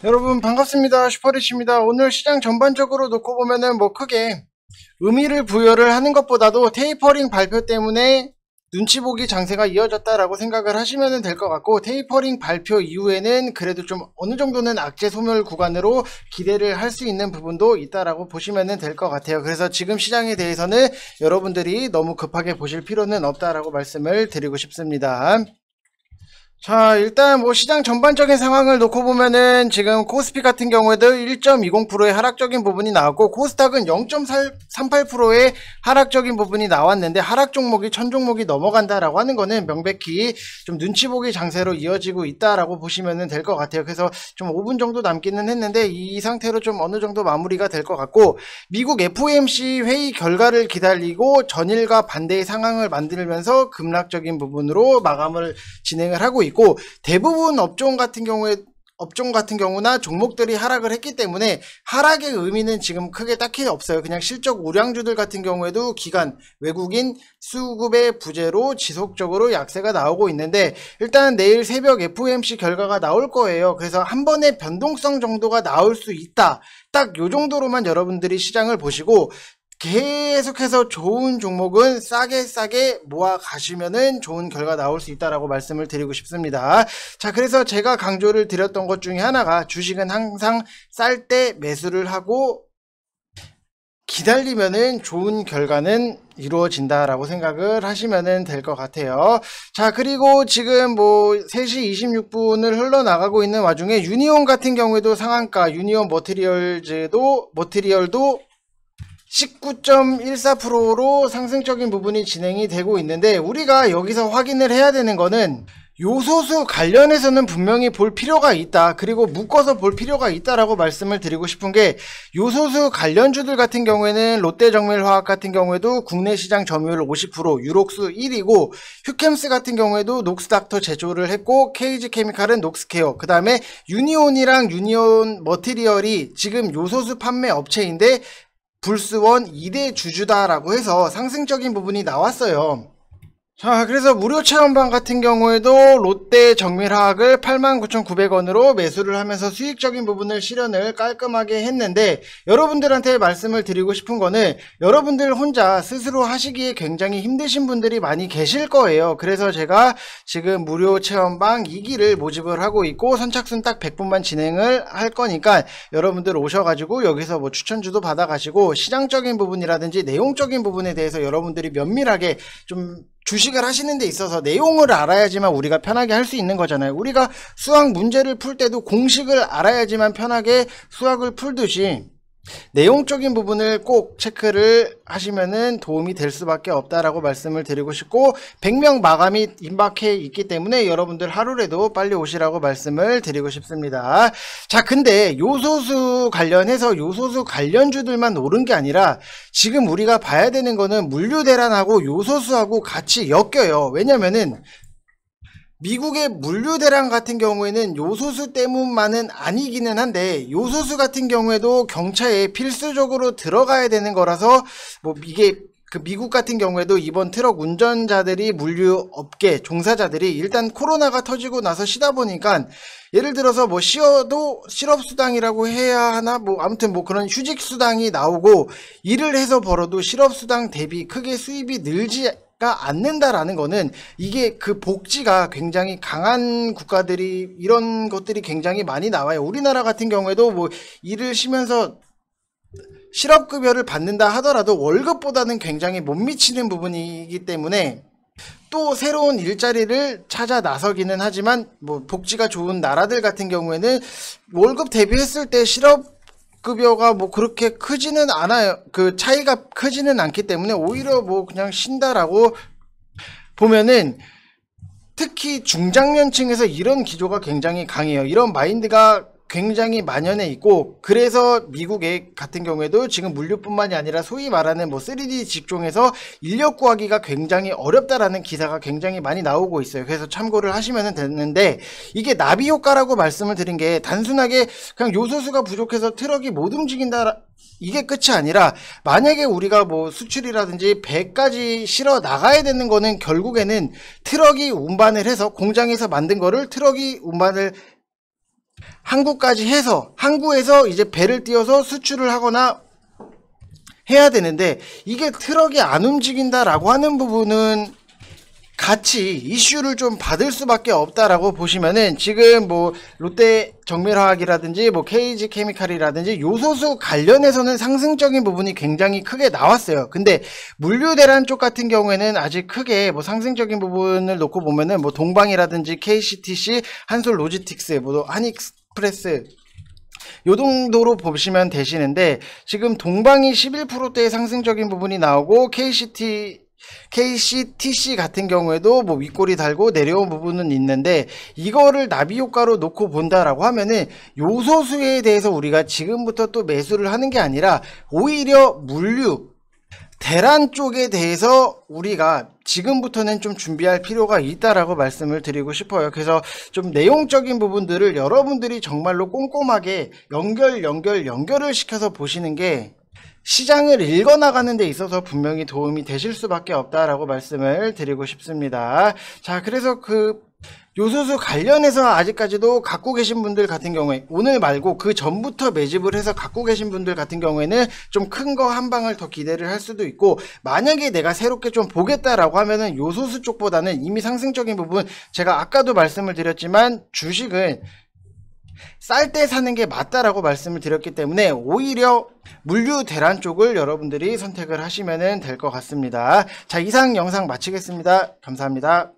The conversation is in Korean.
여러분 반갑습니다. 슈퍼리치입니다. 오늘 시장 전반적으로 놓고 보면은 크게 의미를 부여를 하는 것보다도 테이퍼링 발표 때문에 눈치 보기 장세가 이어졌다라고 생각을 하시면 될 것 같고, 테이퍼링 발표 이후에는 그래도 좀 어느 정도는 악재 소멸 구간으로 기대를 할 수 있는 부분도 있다라고 보시면 될 것 같아요. 그래서 지금 시장에 대해서는 여러분들이 너무 급하게 보실 필요는 없다라고 말씀을 드리고 싶습니다. 자, 일단 시장 전반적인 상황을 놓고 보면은 지금 코스피 같은 경우에도 1.20%의 하락적인 부분이 나왔고, 코스닥은 0.38%의 하락적인 부분이 나왔는데, 하락 종목이 1000종목이 넘어간다라고 하는 거는 명백히 좀 눈치 보기 장세로 이어지고 있다라고 보시면 될 것 같아요. 그래서 좀 5분 정도 남기는 했는데 이 상태로 좀 어느 정도 마무리가 될 것 같고, 미국 FOMC 회의 결과를 기다리고 전일과 반대의 상황을 만들면서 급락적인 부분으로 마감을 진행을 하고 있고, 대부분 업종 같은 경우나 종목들이 하락을 했기 때문에 하락의 의미는 지금 크게 딱히 없어요. 그냥 실적 우량주들 같은 경우에도 기관, 외국인 수급의 부재로 지속적으로 약세가 나오고 있는데, 일단 내일 새벽 FOMC 결과가 나올 거예요. 그래서 한 번의 변동성 정도가 나올 수 있다. 딱 요 정도로만 여러분들이 시장을 보시고, 계속해서 좋은 종목은 싸게 모아 가시면은 좋은 결과 나올 수 있다라고 말씀을 드리고 싶습니다. 자, 그래서 제가 강조를 드렸던 것 중에 하나가, 주식은 항상 쌀 때 매수를 하고 기다리면은 좋은 결과는 이루어진다라고 생각을 하시면 될 것 같아요. 자, 그리고 지금 3시 26분을 흘러나가고 있는 와중에 유니온 같은 경우에도 상한가, 유니온 머티리얼도 19.14%로 상승적인 부분이 진행이 되고 있는데, 우리가 여기서 확인을 해야 되는 거는 요소수 관련해서는 분명히 볼 필요가 있다, 그리고 묶어서 볼 필요가 있다라고 말씀을 드리고 싶은 게, 요소수 관련주들 같은 경우에는 롯데정밀화학 같은 경우에도 국내 시장 점유율 50%, 유록스 1위고, 휴캠스 같은 경우에도 녹스닥터 제조를 했고, KG케미칼은 녹스케어, 그 다음에 유니온이랑 유니온 머티리얼이 지금 요소수 판매 업체인데 불스원 2대 주주다라고 해서 상승적인 부분이 나왔어요. 자, 그래서 무료 체험방 같은 경우에도 롯데 정밀화학을 89,900원으로 매수를 하면서 수익적인 부분을 실현을 깔끔하게 했는데, 여러분들한테 말씀을 드리고 싶은 거는, 여러분들 혼자 스스로 하시기에 굉장히 힘드신 분들이 많이 계실 거예요. 그래서 제가 지금 무료 체험방 2기를 모집을 하고 있고, 선착순 딱 100분만 진행을 할 거니까 여러분들 오셔가지고 여기서 추천주도 받아가시고, 시장적인 부분이라든지 내용적인 부분에 대해서 여러분들이 면밀하게 좀 주식을 하시는 데 있어서 내용을 알아야지만 우리가 편하게 할 수 있는 거잖아요. 우리가 수학 문제를 풀 때도 공식을 알아야지만 편하게 수학을 풀듯이 내용적인 부분을 꼭 체크를 하시면은 도움이 될 수밖에 없다라고 말씀을 드리고 싶고, 100명 마감이 임박해 있기 때문에 여러분들 하루라도 빨리 오시라고 말씀을 드리고 싶습니다. 자, 근데 요소수 관련해서 요소수 관련주들만 오른 게 아니라 지금 우리가 봐야 되는 거는 물류 대란하고 요소수하고 같이 엮여요. 왜냐면은 미국의 물류 대란 같은 경우에는 요소수 때문만은 아니기는 한데, 요소수 같은 경우에도 경차에 필수적으로 들어가야 되는 거라서 이게 미국 같은 경우에도 이번 트럭 운전자들이, 물류 업계 종사자들이 일단 코로나가 터지고 나서 쉬다 보니까, 예를 들어서 쉬어도 실업수당이라고 해야 하나, 아무튼 그런 휴직수당이 나오고, 일을 해서 벌어도 실업수당 대비 크게 수입이 늘지 않는다라는 거는, 이게 그 복지가 굉장히 강한 국가들이 이런 것들이 굉장히 많이 나와요. 우리나라 같은 경우에도 일을 쉬면서 실업급여를 받는다 하더라도 월급보다는 굉장히 못 미치는 부분이기 때문에, 또 새로운 일자리를 찾아 나서기는 하지만 복지가 좋은 나라들 같은 경우에는 월급 대비했을 때 실업급여가 그렇게 크지는 않아요. 그 차이가 크지는 않기 때문에 오히려 그냥 쉰다라고 보면은, 특히 중장년층에서 이런 기조가 굉장히 강해요. 이런 마인드가 굉장히 만연해 있고, 그래서 미국의 같은 경우에도 지금 물류뿐만이 아니라 소위 말하는 3D 직종에서 인력 구하기가 굉장히 어렵다라는 기사가 굉장히 많이 나오고 있어요. 그래서 참고를 하시면 되는데, 이게 나비 효과라고 말씀을 드린 게 단순하게 그냥 요소수가 부족해서 트럭이 못 움직인다, 이게 끝이 아니라, 만약에 우리가 수출이라든지 배까지 실어 나가야 되는 거는 결국에는 트럭이 운반을 해서 공장에서 만든 거를 트럭이 운반을 항구까지 해서 항구에서 이제 배를 띄워서 수출을 하거나 해야 되는데 이게 트럭이 안 움직인다라고 하는 부분은 같이 이슈를 좀 받을 수밖에 없다라고 보시면은 지금 뭐 롯데 정밀화학이라든지 뭐 KG 케미칼이라든지 요소수 관련해서는 상승적인 부분이 굉장히 크게 나왔어요. 근데 물류 대란 쪽 같은 경우에는 아직 크게 뭐 상승적인 부분을 놓고 보면은 뭐 동방이라든지 KCTC, 한솔 로지틱스, 뭐 한익스프레스 요 정도로 보시면 되시는데 지금 동방이 11%대의 상승적인 부분이 나오고 KCTC 같은 경우에도 뭐 윗꼬리 달고 내려온 부분은 있는데 이거를 나비 효과로 놓고 본다라고 하면은 요소수에 대해서 우리가 지금부터 또 매수를 하는 게 아니라 오히려 물류 대란 쪽에 대해서 우리가 지금부터는 좀 준비할 필요가 있다라고 말씀을 드리고 싶어요. 그래서 좀 내용적인 부분들을 여러분들이 정말로 꼼꼼하게 연결을 시켜서 보시는 게 시장을 읽어나가는 데 있어서 분명히 도움이 되실 수밖에 없다라고 말씀을 드리고 싶습니다. 자, 그래서 그 요소수 관련해서 아직까지도 갖고 계신 분들 같은 경우에 오늘 말고 그 전부터 매집을 해서 갖고 계신 분들 같은 경우에는 좀 큰 거 한 방을 더 기대를 할 수도 있고, 만약에 내가 새롭게 좀 보겠다라고 하면은 요소수 쪽보다는 이미 상승적인 부분, 제가 아까도 말씀을 드렸지만 주식은 쌀 때 사는 게 맞다라고 말씀을 드렸기 때문에 오히려 물류 대란 쪽을 여러분들이 선택을 하시면 될 것 같습니다. 자, 이상 영상 마치겠습니다. 감사합니다.